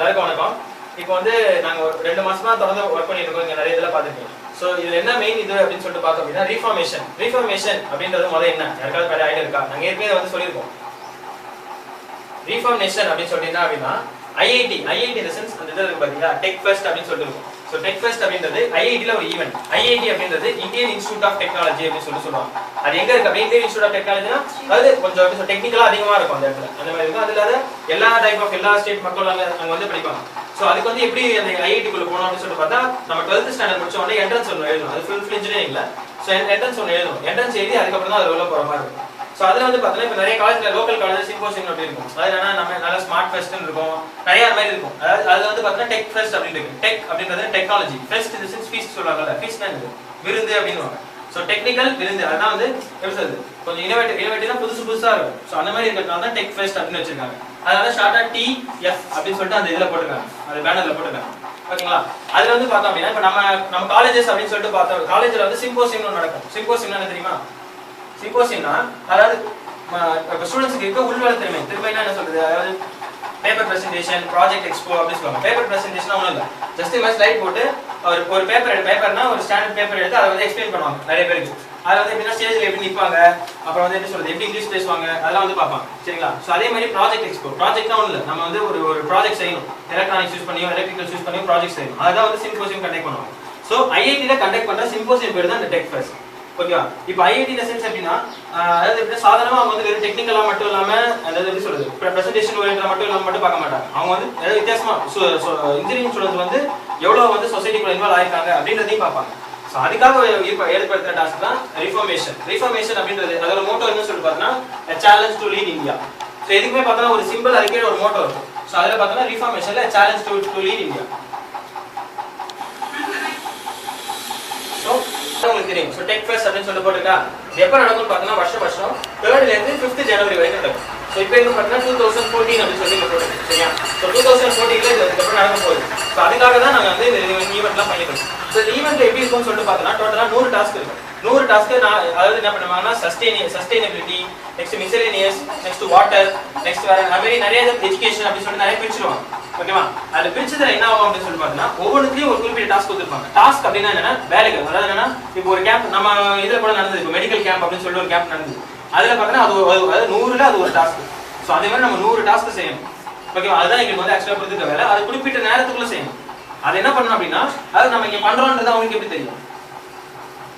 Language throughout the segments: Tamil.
எல்லாருக்கும் வணக்கம். இப்போ வந்து நாங்க 2 மாசமா தொடர்ந்து ஒர்க் பண்ணிட்டு இருக்கோம். இங்க நிறைய இதெல்லாம் பார்த்துருக்கோம். ஸோ இதுல என்ன மெயின் இது அப்படின்னு சொல்லிட்டு பார்த்தோம் அப்படின்னா ரீஃபார்மேஷன் அப்படின்றது முதல்ல என்ன யாருக்காவது பழைய ஐடியா இருக்கா? நாங்க ஏற்கனவே வந்து சொல்லியிருக்கோம். ரீஃபார்மேஷன் அப்படின்னு சொல்லிட்டு அப்படின்னா ஐஐடி இந்த சென்ஸ் அந்த இது இருக்கு பாத்தீங்களா, டெக் ஃபெஸ்ட் அப்படின்னு சொல்லிட்டு. ஸோ டெக் ஃபெஸ்ட் அப்படின்றது ஐஐடியில் ஒரு ஈவெண்ட். ஐஐடி அப்படின்றது இந்தியன் இன்ஸ்டியூட் ஆஃப் டெக்னாலஜி அப்படின்னு சொல்லுவாங்க. அது எங்க இருக்கு அப்படி? இந்தியன் இன்ஸ்டியூட் ஆஃப் டெக்னாலஜினா அது கொஞ்சம் டெக்னிக்கலா அதிகமா இருக்கும் அந்த இடத்துல. அந்த மாதிரி இருக்கும். அதுல எல்லா டைப் ஆஃப் எல்லா ஸ்டேட் மக்களும் அங்க வந்து படிப்பாங்க. ஸோ அதுக்கு வந்து எப்படி அந்த ஐஐடிக்குள்ள போகணும் அப்படின்னு சொல்லிட்டு பார்த்தா நம்ம 12th ஸ்டாண்டர்ட் முடிச்ச உடனே என்ட்ரன்ஸ் ஒன்று எழுதணும். அது ஃபுல் இன்ஜினியரிங்ல. ஸோ என்ட்ரன்ஸ் ஒன்று எழுதணும். என்ட்ரன்ஸ் எழுதி அதுக்கப்புறம் தான் அது உள்ள போற மாதிரி இருக்கும். ஸோ அதில் வந்து பார்த்தீங்கன்னா இப்போ நிறைய காலேஜ்ல லோக்கல் காலேஜ் சிம்போசியம் அப்படி இருக்கும். அது என்னன்னா நம்ம நல்ல ஸ்மார்ட் ஃபெஸ்ட்னு இருக்கும், நிறைய மாதிரி இருக்கும். அதாவது அது வந்து பார்த்தீங்கன்னா டெக் ஃபெஸ்ட் அப்படின்னு இருக்கு. டெக் அப்படின்றது டெக்னாலஜி, ஃபெஸ்ட் இந்த சென்ஸ் ஃபீஸ்ட் சொல்லுவாங்கல்ல, ஃபீஸ்ட்னா விருந்து அப்படின்னுவாங்க. ஸோ டெக்னிக்கல் விருந்து, அதான் வந்து எப்படி சொல்றது, கொஞ்சம் இனோவேட்டிவா புதுசா இருக்கும். ஸோ அந்த மாதிரி இருக்கிறதுனால தான் டெக் ஃபெஸ்ட் அப்படின்னு வச்சிருக்காங்க. அதனால ஷார்ட்டா TF அப்படின்னு சொல்லிட்டு அந்த இதில் போட்டுருக்காங்க, அது பேனர்ல போட்டுருக்காங்க. ஓகேங்களா? அதுல வந்து பார்த்தோம் அப்படின்னா இப்போ நம்ம காலேஜஸ் அப்படின்னு சொல்லிட்டு பார்த்தோம். காலேஜ்ல வந்து சிம்போசியம் நடக்கும். சிம்போசியம்னா என்ன தெரியுமா? சிம்போசியம்னா அதாவது ஸ்டூடெண்ட்ஸ்க்கு இருக்க உள்வள திறமைனா என்ன சொல்றது, அதாவது பேப்பர் பிரசன்டேஷன், ப்ராஜெக்ட் எக்ஸ்போ அப்படின்னு சொல்லுவாங்க. பேப்பர் பிரசன்டேஷன் ஒன்றும் இல்லை, ஜஸ்ட் இந்த மாதிரி ஸ்லைட் போட்டு ஒரு பேப்பர்னா ஒரு ஸ்டாண்டர்ட் பேப்பர் எடுத்து அதை வந்து எக்ஸ்பிளைன் பண்ணுவாங்க நிறைய பேருக்கு. அதில் வந்து எப்படின்னா ஸ்டேஜில் எப்படி நிற்பாங்க, அப்புறம் வந்து எப்படி சொல்றது, எப்படி இங்கிலீஷ் பேசுவாங்க, அதெல்லாம் வந்து பார்ப்பாங்க. சரிங்களா? ஸோ அதே மாதிரி ப்ராஜெக்ட் எக்ஸ்போ, ப்ராஜெக்ட்னா ஒன்றும் இல்லை, நம்ம வந்து ஒரு ப்ராஜெக்ட் செய்யணும், எலக்ட்ரானிக்ஸ் யூஸ் பண்ணியோ எலக்ட்ரிக்கல் யூஸ் பண்ணியோ ப்ராஜெக்ட் செய்யணும். அதான் வந்து சிம்போசியம் கண்டக்ட் பண்ணுவாங்க. ஸோ ஐஐடியில் கண்டக்ட் பண்ணுற சிம்போசியம் பேர் தான் இந்த டெக் ஃபெஸ்ட். ஓகேவா? இப்போ ஐஐடி சென்ஸ் எப்படின்னா அதாவது எப்படி சாதாரணமாக அவங்க வந்து வெறும் டெக்னிக்கலா மட்டும் இல்லாம அதாவது எப்படி சொல்றது பிரசன்டேஷன் ஓரியன்டா மட்டும் பார்க்க மாட்டாங்க. அவங்க வந்து ஏதாவது வித்தியாசமா இன்ஜினியரிங் ஸ்டூடெண்ட்ஸ் வந்து எவ்வளவு வந்து சொசைட்டிக்குள்ள இன்வால்வ் ஆயிருக்காங்க அப்படின்றதையும் பார்ப்பாங்க. ஸோ அதுக்காக ஏற்படுத்துற டாஸ்க் தான் ரிஃபார்மேஷன் அப்படின்றது. அதோட மோட்டோ என்ன சொல்லி பார்த்தீங்கன்னா challenge to lead India. So எதுக்குமே பார்த்தோன்னா ஒரு சிம்பிள் அதுக்கே ஒரு மோட்டோ இருக்கும். ஸோ அதில் பார்த்தோன்னா ரிஃபார்மேஷன்ல சேலஞ்ச் டு லீட் இந்தியா. உங்களுக்கு தெரியும். ஸோ டெக் ஃபெஸ்ட் அப்படின்னு சொல்லிட்டு போட்டுருக்கா. எப்போ நடக்கும்னு பார்த்தீங்கன்னா வருஷம் 3rd இருந்து 5th ஜனவரி வரைக்கும் நடக்கும். ஸோ இப்போ எங்க பார்த்தீங்கன்னா 2014 அப்படின்னு சொல்லி போட்டுருக்கோம். சரியா? ஸோ 2014 இதுக்கப்புறம் நடக்க போகுது. ஸோ அதுக்காக தான் நாங்கள் வந்து இந்த ஈவெண்ட்லாம் பண்ணிருக்கோம். ஸோ இந்த ஈவெண்ட் எப்படி இருக்கும்னு சொல்லிட்டு பார்த்தோன்னா டோட்டலாக 100 டாஸ்க் இருக்கும். 100 டாஸ்க்கு அதாவது என்ன பண்ணுவாங்கன்னா sustainability, next miscellaneous, next water, next வேற நிறைய எஜுகேஷன் அப்படின்னு சொல்லிட்டு நிறைய பிரிச்சிருவாங்க. ஓகேவா? அது பிரிச்சதுல என்ன ஆகும் அப்படின்னு சொல்லி பார்த்தீங்கன்னா ஒவ்வொன்றுத்தையும் ஒரு குறிப்பிட்ட டாஸ்க் கொடுத்துருப்பாங்க. டாஸ்க் அப்படின்னா என்னன்னா வேலைகள். அதாவது என்னன்னா இப்போ ஒரு கேம்ப் நம்ம இதில் கூட நடந்தது, இப்போ மெடிக்கல் கேம்ப் அப்படின்னு சொல்லிட்டு ஒரு கேம்ப் நடந்தது. அதில் பார்த்தீங்கன்னா அது 100ல் அது ஒரு டாஸ்க். ஸோ அதே மாதிரி நம்ம 100 டாஸ்க் செய்யணும். ஓகேவா? அதுதான் எங்களுக்கு வந்து எக்ஸ்ட்ரா கொடுத்துருக்க வேலை. அது குறிப்பிட்ட நேரத்துக்குள்ள செய்யணும். அது என்ன பண்ணணும் அப்படின்னா அது நம்ம இங்கே பண்றோன்றது அவங்களுக்கு எப்படி தெரியும்?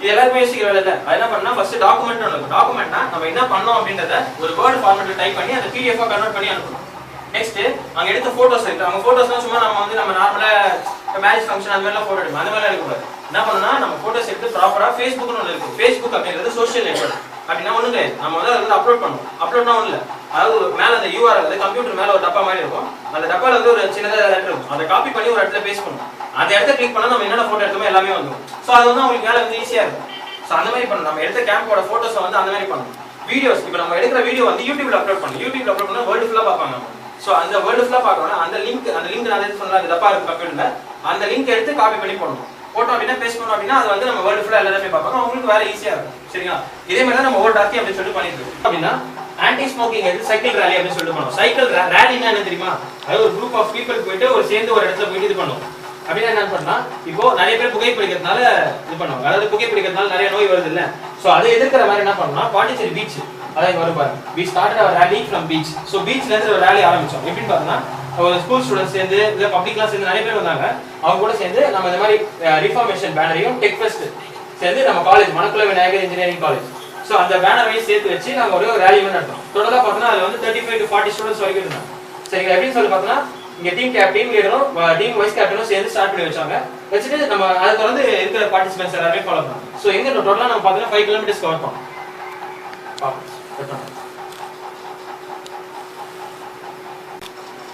இது எல்லாருமே யோசிக்கிற வேலை இல்லை. அது என்ன பண்ணா ஃபர்ஸ்ட் டாக்குமெண்ட் இருக்கும். டாக்குமெண்ட்னா நம்ம என்ன பண்ணோம் அப்படின்றத ஒரு வேர்ட் ஃபார்மேட்ல டைப் பண்ணி அந்த PDF கன்வெர்ட் பண்ணி அனுப்பணும். நெக்ஸ்ட் அங்க எடுத்த போட்டோஸ் இருக்கு. அவங்க போட்டோஸ்லாம் சும்மா நம்ம நார்மலா மேரேஜ் ஃபங்க்ஷன் அந்த மாதிரிலாம் போட்டோ எடுப்போம். அந்த மாதிரிலாம் எடுக்கக்கூடாது. என்ன பண்ணணும்னா நம்ம போட்டோஸ் எடுத்து ப்ராப்பரா ஃபேஸ்புக்னு ஒன்று இருக்கு. ஃபேஸ்புக் அப்படிங்கிறது சோஷியல் நெட்வொர்க். அப்படின்னா ஒன்றும் கிடையாது. நம்ம வந்து அதை வந்து அப்லோட் பண்ணுவோம். அப்லோட்னா ஒன்றும் இல்லை, அதாவது மேலே அந்த URL அது கம்ப்யூட்டர் மேலே ஒரு டப்பா மாதிரி இருக்கும். அந்த டப்பால வந்து ஒரு சின்னதாக லெட்டர் இருக்கும். அதை காப்பி பண்ணி ஒரு இடத்துல பேஸ்ட் பண்ணுவோம். அந்த இடத்த கிளிக் பண்ணா நம்ம என்னென்ன போட்டோ எடுத்தோமோ எல்லாமே வந்துடும். ஸோ அது வந்து அவங்களுக்கு வேலை வந்து ஈஸியாக இருக்கும். ஸோ அந்த மாதிரி பண்ணணும். நம்ம எடுத்த கேம்போட போட்டோஸை வந்து அந்த மாதிரி பண்ணணும். வீடியோஸ் இப்போ நம்ம எடுக்கிற வீடியோ வந்து யூடியூப்ல அப்லோட் பண்ணணும். யூடியூப்ல அப்லோட் பண்ணா வேர்ல்டு ஃபுல்லாக பார்ப்பாங்க. ஸோ அந்த வேர்ல்டு ஃபுல்லாக பார்க்கணும். அந்த லிங்க் நான் எது சொன்னா அது டப்பா இருக்கு கம்ப்யூட்டர்ல, அந்த லிங்க் எடுத்து காப்பி பண்ணி போடணும். போட்டோம் அப்படின்னா பேஸ்ட் பண்ணோம் அப்படின்னா அது வந்து நம்ம வேர்ல்டு ஃபுல்லாக எல்லாருமே பார்ப்பாங்க. அவங்களுக்கு வேலை ஈஸியாக இருக்கும். சரிங்களா? இதே மாதிரி தான் நம்ம ஒவ்வொரு டாஸ்கி அப்படின்னு சொல்லிட்டு பண்ணிட்டு இருக்கோம். அப்படின்னா ஆன்டி ஸ்மோக்கிங் சைக்கிள் ரேலி அப்படின்னு சொல்லிட்டு பண்ணுவோம். சைக்கிள் ரேலின்னா என்ன தெரியுமா? அதாவது ஒரு குரூப் ஆஃப் பீப்புள் போயிட்டு ஒரு சேர்ந்து ஒரு இடத்துல போயிட்டு இது பண்ணுவோம். அப்படின்னா என்ன பண்ணா இப்போ நிறைய பேர் புகைப்பிடிக்கிறதுனால இது பண்ணுவாங்க. அதாவது புகைப்பிடிக்கிறதுனால நிறைய நோய் வருது இல்ல. ஸோ அதை எதிர்க்கிற மாதிரி என்ன பண்ணோம்னா பாண்டிச்சேரி பீச் அதான் இங்க வரும் பாருங்க. We started our rally from beach. So பீச்ல இருந்து ஒரு ரேலி ஆரம்பிச்சோம். எப்படின்னு பார்த்தோம்னா ஒரு ஸ்கூல் ஸ்டூடெண்ட்ஸ் சேர்ந்து இல்லை பப்ளிக்லாம் சேர்ந்து நிறைய பேர் வந்தாங்க. அவங்க கூட சேர்ந்து நம்ம இந்த மாதிரி ரிஃபார்மேஷன் பேனரையும் டெக் ஃபெஸ்ட் சேர்ந்து நம்ம college Manakula Vinayagar engineering college so அந்த பேனரையும் சேர்த்து வச்சு நாங்கள் ஒரு ரேலி நடத்தோம். டோட்டலாக பார்த்தோம்னா அது வந்து 35 to 40 ஸ்டூடெண்ட்ஸ் வரைக்கும் இருந்தாங்க. சரிங்களா? எப்படின்னு சொல்லி பார்த்தோம்னா இங்க டீம் லீடரும் டீம் வைஸ் கேப்டனும் சேர்ந்து ஸ்டார்ட் பண்ணி வச்சாங்க. வச்சுட்டு நம்ம அதை தொடர்ந்து இருக்கிற பார்ட்டிசிபென்ட்ஸ் எல்லாருமே ஃபாலோ பண்ணோம். ஸோ எங்க டோட்டலாக நம்ம பார்த்தோம்னா 5 kilometers கவர் பண்ணோம்.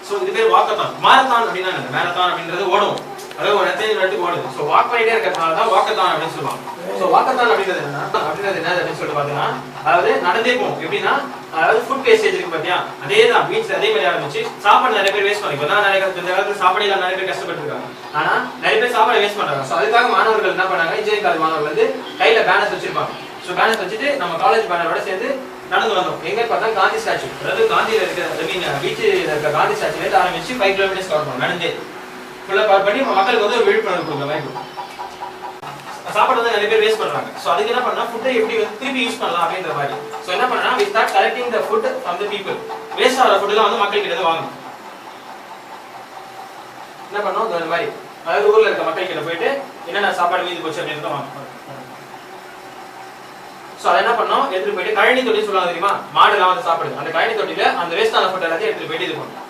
ஸோ இது பேர் வாக்கத்தான். மாரத்தான் அப்படின்னா என்ன? மேரத்தான் அப்படின்றது ஓடும், அதாவது ஒரு இடத்துக்கு ஓடுது. ஸோ வாக் பண்ணிட்டே இருக்கிறதுனால தான் வாக்கத்தான் அப்படின்னு சொல்லுவாங்க. ஸோ வாக்கத்தான் அப்படின்றது என்ன அப்படின்னு சொல்லிட்டு பார்த்தீங்கன்னா அதாவது நடந்தே போகும். எப்படின்னா அதாவது ஃபுட் வேஸ்டேஜ் இருக்கு பார்த்தியா, அதே தான் பீச்ல அதே மாதிரி ஆரம்பிச்சு சாப்பாடு நிறைய பேர் வேஸ்ட் பண்ணி இப்போ தான் நிறைய காலத்துல சாப்பாடு எல்லாம் நிறைய பேர் கஷ்டப்பட்டு இருக்காங்க. ஆனா நிறைய பேர் சாப்பாடு வேஸ்ட் பண்றாங்க. ஸோ அதுக்காக மாணவர்கள் என்ன பண்ணாங்க, இன்ஜினியரிங் காலேஜ் மாணவர்கள் வந்து கையில பேனர்ஸ் வச்சிருப்பாங்க. ஸோ பேனர் வச்சுட்டு நம்ம காலேஜ் பேனரோட சேர்ந்து நடந்து வந்தோம். எங்க பார்த்தா காந்தி ஸ்டாச்சு, அதாவது காந்தியில் இருக்கிற பீச்சில் இருக்க காந்தி ஸ்டாச்சுலேருந்து ஆரம்பிச்சு 5 கிலோமீட்டர்ஸ் கவர் பண்ணோம் நடந்து. ஃபுல்லாக கவர் பண்ணி மக்களுக்கு வந்து ஒரு விழிப்புணர்வு கொடுக்குற மாதிரி இருக்கும். சாப்பாடு வந்து நிறைய பேர் வேஸ்ட் பண்றாங்க. ஸோ அதுக்கு என்ன பண்ணா ஃபுட்டை எப்படி வந்து திருப்பி யூஸ் பண்ணலாம் அப்படின்ற மாதிரி. ஸோ என்ன பண்ணா we start collecting the food from the people. Waste ஆகிற ஃபுட்டெல்லாம் வந்து மக்கள் கிட்ட வாங்கணும். என்ன பண்ணோம் இந்த மாதிரி, அதாவது ஊர்ல இருக்க மக்கள் கிட்ட போயிட்டு என்னென்ன சாப்பாடு மீதி போச்சு அப்படின்னு வாங்க. ஸோ அதை என்ன பண்ணோம், எடுத்துட்டு போயிட்டு கழனி தொட்டி சொல்லுவாங்க தெரியுமா, மாடுலாம் வந்து சாப்பிடுது. அந்த கழனி தொட்டியில அந்த வேஸ்டான ஃபுட் எல்லாத்தையும் எடுத்துட்டு போயிட்டு இது பண்ணும்.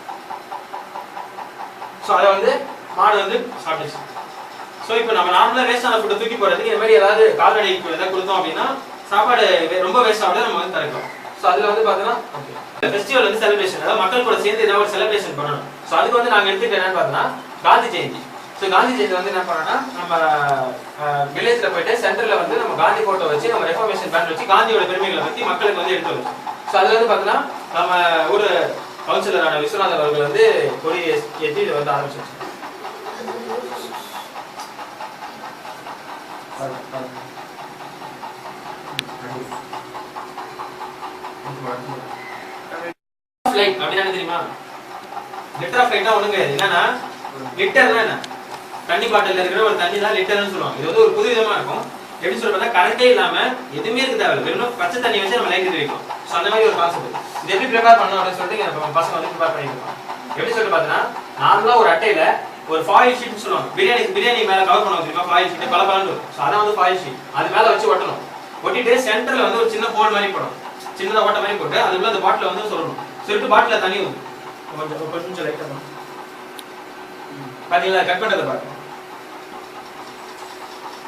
ஸோ அதை வந்து மாடு வந்து சாப்பிடுச்சு. ஸோ இப்போ நம்ம நார்மலாக வேஸ்டான ஃபுட்டை தூக்கி போடுறதுக்கு இந்த மாதிரி ஏதாவது கால்நடைக்கு எதாவது கொடுத்தோம் அப்படின்னா சாப்பாடு ரொம்ப வேஸ்ட் ஆகுது, நம்ம வந்து தடுக்கலாம். ஸோ அதில் வந்து பார்த்தீங்கன்னா ஃபெஸ்டிவல் வந்து செலிப்ரேஷன், அதாவது மக்கள் கூட சேர்ந்து ஏதாவது ஒரு செலிப்ரேஷன் பண்ணணும். ஸோ அதுக்கு வந்து நாங்கள் எடுத்துக்கிட்டு என்னன்னு பார்த்தோன்னா காந்தி ஜெயந்தி. ஸோ காந்தி ஜெயந்தி வந்து என்ன பண்ணோம்னா நம்ம வில்லேஜில் போயிட்டு சென்டரில் வந்து நம்ம காந்தி ஃபோட்டோ வச்சு நம்ம ரெஃபர்மேஷன் பேனர் வச்சு காந்தியோட பெருமைகளை பற்றி மக்களுக்கு வந்து எடுத்து வச்சோம். ஸோ அதில் வந்து பார்த்தீங்கன்னா நம்ம ஊர் கவுன்சிலரான விஸ்வநாதன் அவர்கள் வந்து கொடி ஏற்றி இதை வந்து ஆரம்பிச்சு. அப்படின்னா தெரியுமா, லிட்டர் ஆஃப் லைட்னா ஒண்ணுங்க என்னன்னா லிட்டர்னா என்ன, தண்ணி பாட்டில் இருக்கிற ஒரு தண்ணி தான் லிட்டர்னு சொல்லுவாங்க. இது வந்து ஒரு புது விதமா இருக்கும். எப்படி சொல்றதா கரண்டே இல்லாம எதுவுமே இருக்க தேவை, வெறும் பச்சை தண்ணி வச்சு நம்ம லைட் வைக்கும். ஸோ அந்த மாதிரி ஒரு கான்செப்ட். இது எப்படி ப்ரிப்பேர் பண்ணணும் அப்படின்னு சொல்லிட்டு பசங்க வந்து ப்ரிப்பேர் பண்ணிருக்கோம். எப்படி சொல்லிட்டு பார்த்தீங்கன்னா நார்மலா ஒரு அட்டையில ஒரு ஃபாயில் ஷீட்னு சொல்லுவாங்க, பிரியாணி மேல கவர் பண்ணுவாங்க தெரியுமா, ஃபாயில் ஷீட் பல பலன்னு இருக்கும். ஸோ அதான் வந்து ஃபாயில் ஷீட். அது மேல வச்சு ஒட்டணும். ஒட்டிட்டு சென்டர்ல வந்து ஒரு சின்ன ஹோல் மாதிரி போடும், சின்னதா ஓட்ட மாதிரி போட்டு அதுக்குள்ள அந்த பாட்டில வந்து சொல்லணும். சொல்லிட்டு பாட்டில தண்ணி ஊற்றும். கொஞ்சம் லைட்டா பாத்தீங்களா, கட் பண்றத பாருங்க.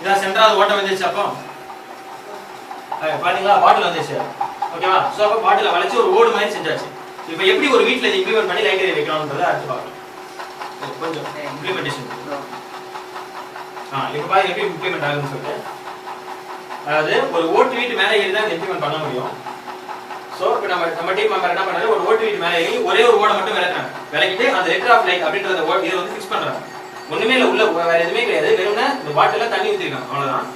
இதான் சென்டராவது ஓட்ட வந்துச்சு. அப்போ பாத்தீங்களா பாட்டில் வந்துச்சு. ஓகேவா? ஸோ அப்போ பாட்டில வளைச்சு ஒரு ஓடு மாதிரி செஞ்சாச்சு. இப்போ எப்படி ஒரு வீட்டில் இம்ப்ளிமெண்ட் பண்ணி லைட் வைக்கணும்ன்றதை அடுத்து பார்க்கலாம். கொஞ்சம் இம்ப்ளிமெண்டேஷன். இப்போ பாருங்க எப்படி இம்ப்ளிமெண்ட் ஆகுதுன்னு சொல்லிட்டு. அதாவது ஒரு ஓட்டு வீட்டு மேலே ஏறி தான் இம்ப்ளிமெண்ட் பண்ண முடியும். ஸோ இப்போ நம்ம டீம் மெம்பர் என்ன பண்ணுறாரு, ஒரு ஓட்டு வீட்டு மேலே ஏறி ஒரே ஒரு ஓடை மட்டும் விளக்குறாங்க. விளக்கிட்டு அந்த லெட்டர் ஆஃப் லைட் அப்படின்றத இதை வந்து ஃபிக்ஸ் பண்ணுறாங்க. ஒண்ணுமே இல்லை, உள்ள வேற எதுவுமே கிடையாது, வெறும்னா இந்த பாட்டில தண்ணி ஊற்றிருக்காங்க, அவ்வளோதான்.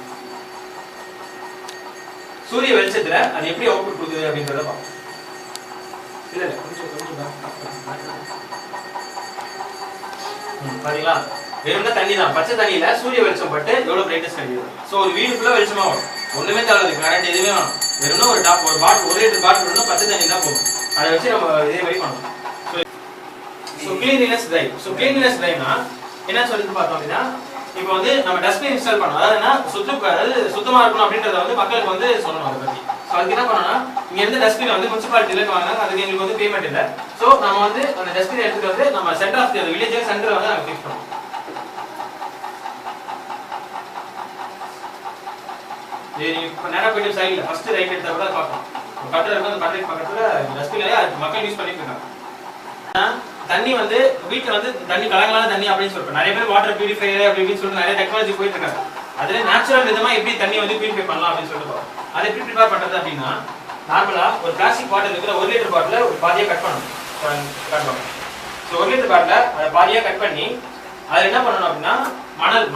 சூரிய வெளிச்சத்துல அது எப்படி அவுட்புட் கொடுக்குது அப்படின்றத பார்ப்போம். இல்லை பாத்தீங்களா, வெறும்னா தண்ணி தான், பச்சை தண்ணியில சூரிய வெளிச்சம் பட்டு எவ்வளவு பிரைட்னஸ் கிடைக்குது. ஸோ ஒரு வீடு ஃபுல்லா வெளிச்சமா வரும், ஒண்ணுமே தேவை, கரண்ட் எதுவுமே வேணும். வெறும்னா ஒரு பாட்டில் ஒரே பாட்டில் வேணும், பச்சை தண்ணி தான் போகும். அதை வச்சு நம்ம இதே மாதிரி பண்ணணும். So cleanliness drive. So cleanliness டிரைவ்னா என்ன சொல்லிட்டு பார்த்தோம் அப்படின்னா, இப்போ வந்து நம்ம டஸ்ட்பின் இன்ஸ்டால் பண்ணோம். அதாவது சுத்தமா இருக்கணும் அப்படின்றத வந்து மக்களுக்கு வந்து சொல்லணும் அதை பத்தி. ஸோ அதுக்கு என்ன பண்ணோம்னா, இங்க இருந்து டஸ்ட்பின் வந்து முனிசிபாலிட்டியில வாங்கினாங்க, அதுக்கு எங்களுக்கு வந்து பேமெண்ட் இல்லை. ஸோ நம்ம வந்து அந்த டஸ்ட்பின் எடுத்துட்டு வந்து நம்ம centre of the village centre வந்து நாங்கள் ஃபிக்ஸ் பண்ணோம். இப்போ நேராக போயிட்டு சைடில் ஃபர்ஸ்ட் ரைட் எடுத்தா கூட பார்க்கலாம். கட்டர் இருக்கும், அந்த கட்டருக்கு பக்கத்துல டஸ்ட்பின் மக்கள் யூஸ் பண்ணிட்டு இருக்காங்க. தண்ணி வந்து வீட்டில் வந்து தண்ணி கலங்கலான தண்ணி அப்படின்னு சொல்லிட்டு நிறைய பேர் வாட்டர் பியூரிஃபையர் அப்படின்னு சொல்லிட்டு நிறைய டெக்னாலஜி போயிட்டு இருக்காங்க. அதுல நேச்சுரல் விதமா எப்படி தண்ணி வந்து பியூரிஃபை பண்ணலாம் அப்படின்னு சொல்லிட்டு அதை எப்படி ப்ரிப்பேர் பண்றது அப்படின்னா, நார்மலா ஒரு பிளாஸ்டிக் பாட்டில் இருக்கிற 1 லிட்டர் பாட்டில ஒரு பாதியா கட் பண்ணணும். ஸோ 1 லிட்டர் பாட்டில அதை பாதியா கட் பண்ணி அதில் என்ன பண்ணணும் அப்படின்னா,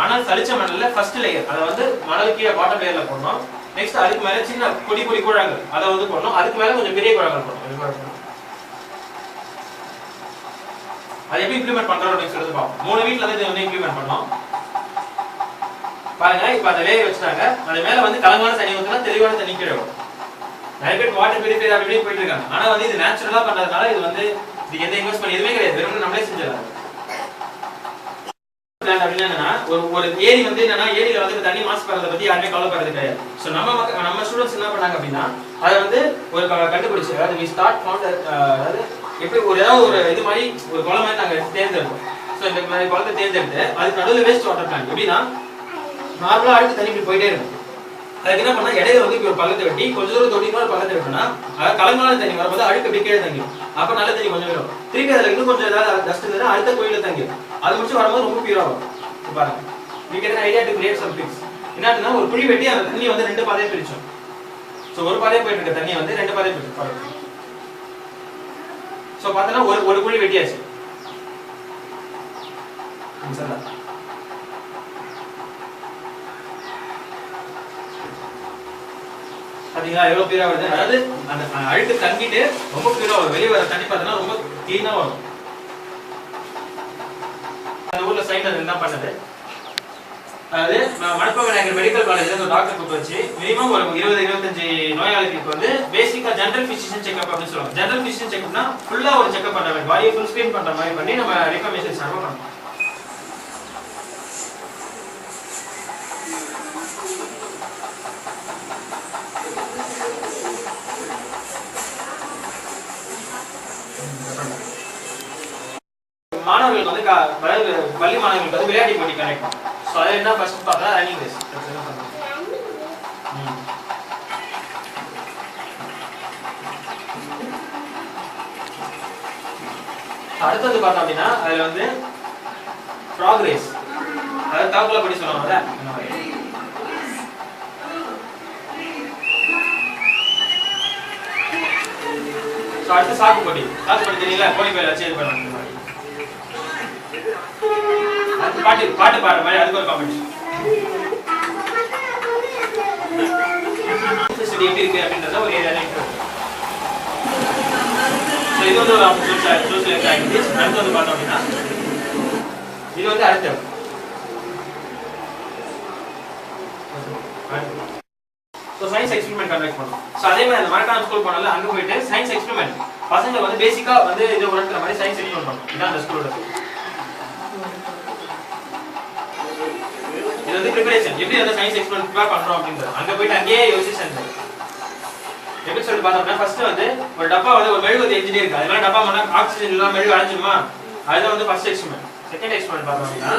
மணல் சளிச்ச மணல்ல ஃபர்ஸ்ட் லேயர் அதை வந்து மணல் கீழே பாட்டம் லேயர்ல போடணும். நெக்ஸ்ட் அதுக்கு மேல சின்ன பொடி கூழாங்கல் அதை வந்து போடணும். அதுக்கு மேல கொஞ்சம் பெரிய கூழாங்கல் போடணும். அதை எப்படி இம்ப்ளிமெண்ட் பண்றோம் அப்படின்னு சொல்லிட்டு பார்ப்போம். 3 வீட்ல வந்து இம்ப்ளிமெண்ட் பண்ணோம் பாருங்க. இப்போ அந்த லேயர் வச்சுட்டாங்க, அது மேல வந்து கலங்கான தண்ணி ஊற்றினா தெளிவான தண்ணி கீழே வரும். நிறைய பேர் வாட்டர் பியூரிஃபையர் அப்படி போயிட்டு இருக்காங்க. ஆனா வந்து இது நேச்சுரலா பண்றதுனால இது வந்து இது எந்த இன்வெஸ்ட்மெண்ட் எதுவுமே கிடையாது, வெறும் நம்மளே செஞ்சிடலாம். அப்படின்னா ஒரு ஏரி வந்து என்னன்னா, ஏரியில வந்து தண்ணி மாசுபடுறதை பத்தி யாருமே கவலைப்படுறது கிடையாது. ஸோ நம்ம ஸ்டூடெண்ட்ஸ் என்ன பண்ணாங்க அப்படின்னா, அதை வந்து ஒரு கண்டுபிடிச்சு, அதாவது எப்படி ஏதாவது ஒரு இது மாதிரி ஒரு குளம் மாதிரி நாங்கள் தேர்ந்தெடுப்போம். ஸோ இந்த மாதிரி குளத்தை தேர்ந்தெடுத்து அதுக்கு நடுவில் வேஸ்ட் வாட்டர் பிளான் எப்படின்னா, நார்மலாக அழுக்கு தண்ணி இப்படி போயிட்டே இருக்கும். அதுக்கு என்ன பண்ணா, இடையில வந்து இப்படி ஒரு பள்ளத்தை வெட்டி கொஞ்சம் தூரம் தொட்டி ஒரு பள்ளத்தை வெட்டினா கலங்கான தண்ணி வரும்போது அழுக்கு அப்படி கீழே தங்கிடும். அப்போ நல்ல தண்ணி கொஞ்சம் வரும். திருப்பி அதில் இன்னும் கொஞ்சம் ஏதாவது டஸ்ட் இருந்ததுன்னா அடுத்த கோயில தங்கிடும். அது முடிச்சு வரும்போது ரொம்ப பியூரா வரும். பாருங்க, நீங்க என்ன idea to create some things. என்னன்னா, ஒரு குழி வெட்டி அந்த தண்ணி வந்து 2 பாதையா பிரிச்சோம். ஸோ ஒரு பாதையா போயிட்டு இருக்க தண்ணி வந்து 2 பாதையா பிரிச்சு பாருங்க. ஸோ பார்த்தோன்னா ஒரு குழி வெட்டியாச்சு. பாத்தீங்களா எவ்வளவு பியூரா வருது. அதாவது அந்த அழுக்கு தங்கிட்டு ரொம்ப பியூரா வரும். வெளியே வர தண்ணி பார்த்தீங்கன்னா ரொம்ப கிளீனா வரும். அந்த ஊர்ல சைட் அது என்ன பண்ணது, அதாவது மணப்ப விநாயகர் மெடிக்கல் காலேஜ்ல ஒரு டாக்டர் கூப்பிட்டு வச்சு மினிமம் ஒரு 20-25 நோயாளிகளுக்கு வந்து பேசிக்கா ஜெனரல் பிசிஷியன் செக்அப் அப்படின்னு சொல்லுவாங்க. ஜெனரல் பிசிஷியன் செக்அப்னா ஃபுல்லா ஒரு செக்அப் பண்ற மாதிரி, பாடியை ஃபுல் ஸ்கிரீன் பண்ற மாதிரி பண்ணி நம்ம ரெக்கமெண்டேஷன் சர்வ் பண்ணணும். மாணவர்களுக்கு வந்து பள்ளி மாணவர்களுக்கு வந்து விளையாட்டு போட்டி கனெக்ட் பண்ணும். ஸோ அது என்ன ஃபர்ஸ்ட் பார்த்தா ரன்னிங் ரேஸ். அடுத்தது பார்த்தோம் அப்படின்னா அதுல வந்து ஃப்ராக் ரேஸ், அதாவது தாக்குல படி சொல்லுவாங்கல்ல. ஸோ அடுத்து சாக்கு போட்டி. சாக்கு போட்டி தெரியல, கோழி பயில வச்சு இது பண்ணுவாங்க. பாட்டு பாட்டு பாடுற மாதிரி அதுக்கு ஒரு காம்படிஷன். எப்படி இருக்கு அப்படின்றத ஒரு ஏரியா இது வந்து ஒரு சோசியல் ஆக்டிவிட்டிஸ். அடுத்து வந்து பார்த்தோம் அப்படின்னா இது வந்து அடுத்த சயின்ஸ் எக்ஸ்பெரிமெண்ட் கண்டக்ட் பண்ணோம். ஸோ அதே மாதிரி அந்த மரக்கான ஸ்கூல் போனால அங்கே போயிட்டு சயின்ஸ் எக்ஸ்பெரிமெண்ட் பசங்க வந்து பேசிக்கா வந்து இது உணர்த்துற மாதிரி சயின்ஸ் எக்ஸ்பெரிமெண்ட் பண்ணோம். இதான் அந்த ஸ்கூலோட இது வந்து ப்ரிப்பரேஷன். எப்படி அந்த சயின்ஸ் எக்ஸ்பெரிமெண்ட் ப்ரிப்பேர் பண்றோம் அப்படின்றது அங்க போயிட்டு அங்கேயே யோசிச்சு எப்படி சொல்லி பார்த்தோம்னா ஃபர்ஸ்ட் வந்து ஒரு டப்பா வந்து ஒரு மெழுகுவர்த்தி எரிஞ்சிட்டே இருக்கு. அதனால டப்பா பண்ணா ஆக்சிஜன் இல்லாம மெழுகு அடைஞ்சிருமா, அதுதான் வந்து ஃபர்ஸ்ட் எக்ஸ்பெரிமெண்ட். செகண்ட் எக்ஸ்பெரிமெண்ட் பார்த்தோம் அப்படின்னா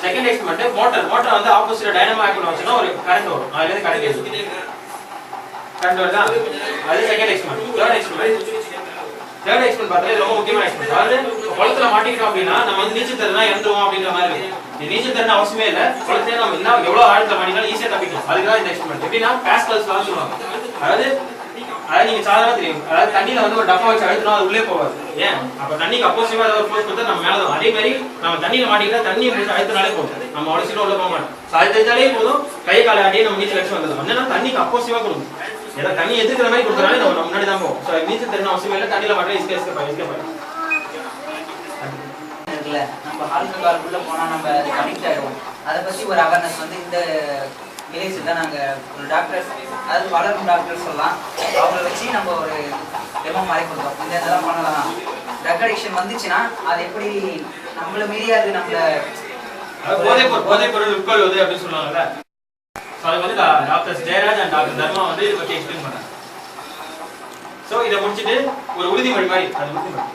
செகண்ட் எக்ஸ்பெரிமெண்ட் மோட்டர் வந்து ஆப்போசிட் டைனமோ ஆக்ட் வச்சுனா ஒரு கரண்ட் வரும். அதுல இருந்து கரண்ட் வருதா, அது செகண்ட் எக்ஸ்பெரிமெண்ட். தேர்ட் எக்ஸ்பெரிமெண்ட் பார்த்தா ரொம்ப முக்கியமான எக்ஸ்பெரிமெண்ட். அதாவது குளத்துல மாட்டிக்கிட்டோம் அப்படின்னா நம்ம வந்து நீச்சல் தெரிஞ்சா இறந்துருவோம் அப்படின்ற மாதிரி இருக்கு. நீச்சல் தெரிஞ்ச அவசியமே இல்லை, குளத்துல நம்ம என்ன எவ்வளவு ஆழத்துல மாட்டினாலும் ஈஸியா தப்பிக்கலாம். அதுதான் இந்த எக்ஸ்பெரிமெண்ட். எப்படின்னா பாஸ்கல்ஸ் லா சொல்லுவாங்க. அதாவது நீங்க சாதாரணமா தெரியும், அதாவது தண்ணியில வந்து ஒரு டப்பா வச்சு அழுத்தினா அது உள்ளே போகாது. ஏன் அப்ப தண்ணிக்கு அப்போசிவா ஏதாவது ஃபோர்ஸ் கொடுத்தா நம்ம மேல வரும். அதே மாதிரி நம்ம தண்ணியில மாட்டிக்கிட்டா தண்ணியை போட்டு அழுத்தினாலே போதும், நம்ம அவ்வளவு சீக்கிரம் உள்ள போக மாட்டோம். அது தெரிஞ்சாலே போதும், கை காலை ஆட்டியே நம்ம நீச்சல் அடிச்சு வந்துடும். என்னன்னா தண்ணிக்கு அப்போசிவா கொடுக்கும், ஏதாவது தண்ணி எதிர்க்கிற மாதிரி கொடுத்தனாலே நம்ம முன்னாடி தான் போவோம். ஸோ நீச்சல் தெரிஞ்ச அவசியம் இல்லை, தண்ணியில மாட்டே இஸ்கே நம்ம ஆல்கஹால் உள்ள போனா நம்ம கனெக்ட் ஆயிடுவோம். அதை பத்தி ஒரு அவேர்னஸ் வந்து இந்த வில்லேஜில் தான் நாங்கள் ஒரு டாக்டர்ஸ், அதாவது வளரும் டாக்டர் சொல்லலாம், அவங்கள வச்சு நம்ம ஒரு டெமோ மாதிரி கொடுத்தோம். இந்த இதெல்லாம் பண்ணலாம். ட்ரக் அடிக்ஷன் வந்துச்சுன்னா அது எப்படி நம்மள மீறி அது நம்மள போதைப் பொருள் உட்கொள்வது அப்படின்னு சொல்லுவாங்கல்ல. அது வந்து டாக்டர் ஜெயராஜ் அண்ட் டாக்டர் தர்மா வந்து இதை பற்றி எக்ஸ்பிளைன் பண்ணாங்க. ஸோ இதை முடிச்சுட்டு ஒரு உறுதிமொழி மாதிரி அது உறுதிமொழி,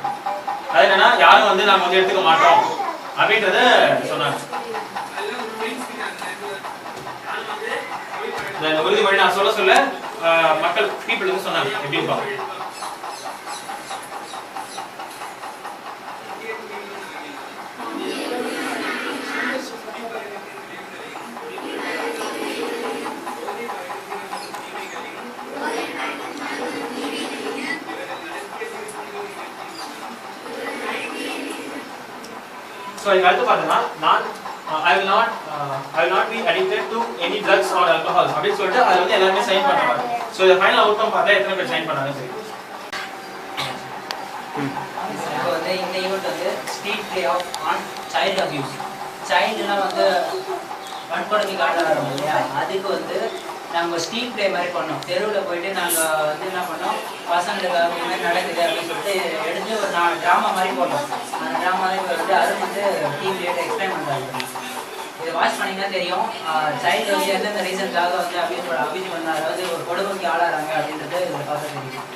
அது என்னன்னா யாரும் வந்து நாங்கள் வந்து எடுத்துக்க மாட்டோம் அப்படின்றத சொன்னாங்க. இந்த உறுதிமொழி நான் சொல்ல மக்கள் பீப்புளுக்கு சொன்னாங்க எப்படின்னு பார்ப்போம். So I got to I will not be addicted to any drugs or alcohol. அப்படி சொல்லிட்டு அது வந்து எல்லாரும் சைன் பண்ணுவாங்க. சோ இந்த ஃபைனல் அவுட்கம் பார்த்தா எத்தனை பேர் சைன் பண்ணாங்க சரி. இப்போ வந்து இந்த ஈவென்ட் வந்து street play of on child abuse. சைல்டுலாம் வந்து வன்கொடுமைக்கு ஆளாகிறாங்க இல்லையா, அதுக்கு வந்து நாங்கள் ஸ்ட்ரீட் பிளே மாதிரி பண்ணோம். தெருவில் போயிட்டு நாங்கள் வந்து என்ன பண்ணோம், பசங்களுக்கு இந்த மாதிரி நடக்குது அப்படின்னு சொல்லிட்டு எடுத்து ஒரு ட்ராமா மாதிரி போட்டோம். அந்த ட்ராமா வந்து அது வந்து டிவிலேட்டு எக்ஸ்பிளைன் பண்ணுறாங்க. இதை வாட்ச் பண்ணிங்கன்னா தெரியும் சைல்டு வந்து எந்தெந்த ரீசனுக்காக வந்து அபியூஸ் பண்ண, அதாவது ஒரு கொடுமைக்கு ஆளாகிறாங்க அப்படின்றது இதில் பார்த்தா தெரியும்.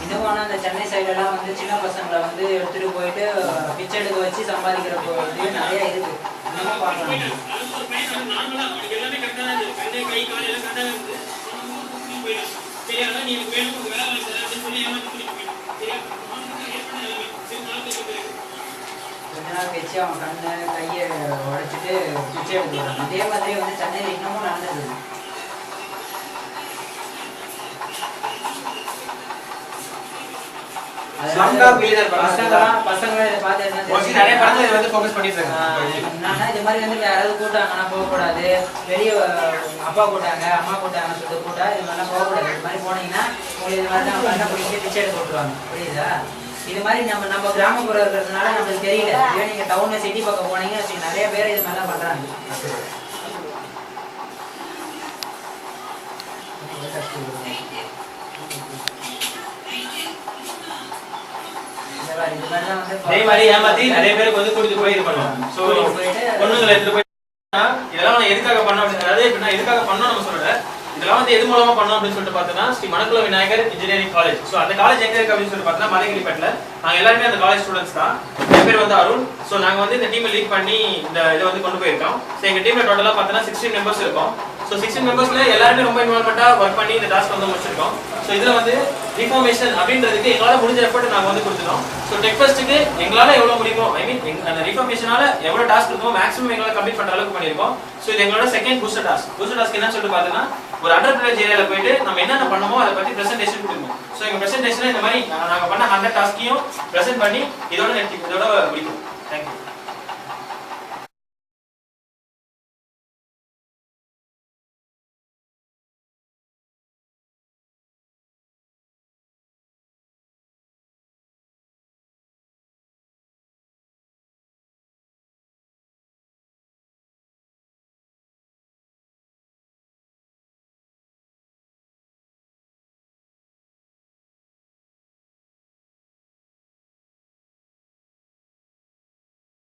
இதுவான அந்த சென்னை சைடெல்லாம் வந்து சின்ன பசங்களை வந்து எடுத்துட்டு போயிட்டு பிச்சை எடுக்க வச்சு சம்பாதிக்கிற இது நிறைய இருக்கு. இன்னமும் பார்க்கலாம். கொஞ்ச மணல் வச்சு அவங்க கண்ணு கையை உடைச்சிட்டு பிச்சை எடுத்துக்கிறாங்க. இதே மாதிரி வந்து சென்னையில் இன்னமும் நடந்தது. பசங்க இதை பார்த்து நிறைய படத்துல இதை வந்து ஃபோக்கஸ் பண்ணிட்டு இருக்காங்க. என்னன்னா இது மாதிரி வந்து யாராவது கூட்டாங்கன்னா போகக்கூடாது, வெளியே அப்பா கூட்டாங்க அம்மா கூட்டாங்கன்னு சொல்லிட்டு கூட்டா இது மாதிரிலாம் போகக்கூடாது. இது மாதிரி போனீங்கன்னா உங்களுக்கு இது மாதிரி தான் பண்ண பிடிச்சி பிச்சை எடுத்து போட்டுருவாங்க. புரியுதா? இது மாதிரி நம்ம கிராமப்புறம் இருக்கிறதுனால நம்மளுக்கு தெரியல. இதே நீங்க டவுன் சிட்டி பக்கம் போனீங்கன்னா நிறைய பேர் இது மாதிரிலாம் பண்றாங்க. அதே மாதிரி ஏமாத்தி நிறைய பேருக்கு வந்து கூட்டிட்டு போய் இது பண்ணுவாங்க. ஸோ பொண்ணுங்களை எடுத்துட்டு போய் இதெல்லாம் எதுக்காக பண்ணோம் அப்படின்னு, அதாவது எப்படின்னா எதுக்காக பண்ணோம் நம்ம சொல்லல, இதெல்லாம் வந்து எது மூலமா பண்ணோம் அப்படின்னு சொல்லிட்டு பார்த்தோம்னா Shri Manakula Vinayagar engineering college. So அந்த காலேஜ் எங்க இருக்கு அப்படின்னு சொல்லிட்டு பார்த்தோம்னா மலைகிரிப்பேட்டில். நாங்கள் எல்லாருமே அந்த காலேஜ் ஸ்டூடெண்ட்ஸ் தான். என் பேர் வந்து அருண். ஸோ நாங்கள் வந்து இந்த டீமை லீட் பண்ணி இந்த இதை வந்து கொண்டு போயிருக்கோம். ஸோ எங்கள் டீம்ல டோட்டலாக பார்த்தோன்னா 16 மெம்பர்ஸ் இருக்கும். ஸோ 16 மெம்பர்ஸ்ல எல்லாருமே ரொம்ப இன்வால்மெண்ட்டாக ஒர்க் பண்ணி இந்த டாஸ்க் வந்து முடிச்சிருக்கோம். ஸோ இதில் வந்து ரிஃபார்மேஷன் அப்படின்றதுக்கு எங்களால் முடிஞ்ச எஃபர்ட் நாங்கள் வந்து கொடுத்துட்டோம். ஸோ டெக்ஃபெஸ்ட்டுக்கு எங்களால் எவ்வளோ முடியுமோ, ஐ மீன் அந்த ரிஃபார்மேஷனால எவ்வளோ டாஸ்க் இருக்குமோ மேக்ஸிமம் எங்களால் கம்ப்ளீட் பண்ணுற அளவுக்கு பண்ணியிருக்கோம். ஸோ இது எங்களோட second booster task. Booster task என்ன சொல்லிட்டு பார்த்தீங்கன்னா ஒரு அண்டர் பிரிவிலேஜ் ஏரியாவில் போயிட்டு நம்ம என்னென்ன பண்ணமோ அதை பற்றி ப்ரெசென்டேஷன் கொடுக்கணும். ஸோ எங்கள் ப்ரெசென்டேஷனை இந்த மாதிரி நாங்கள் பண்ண 100 டாஸ்க்கையும் ப்ரெசென்ட் பண்ணி இதோட முடிக்கும்.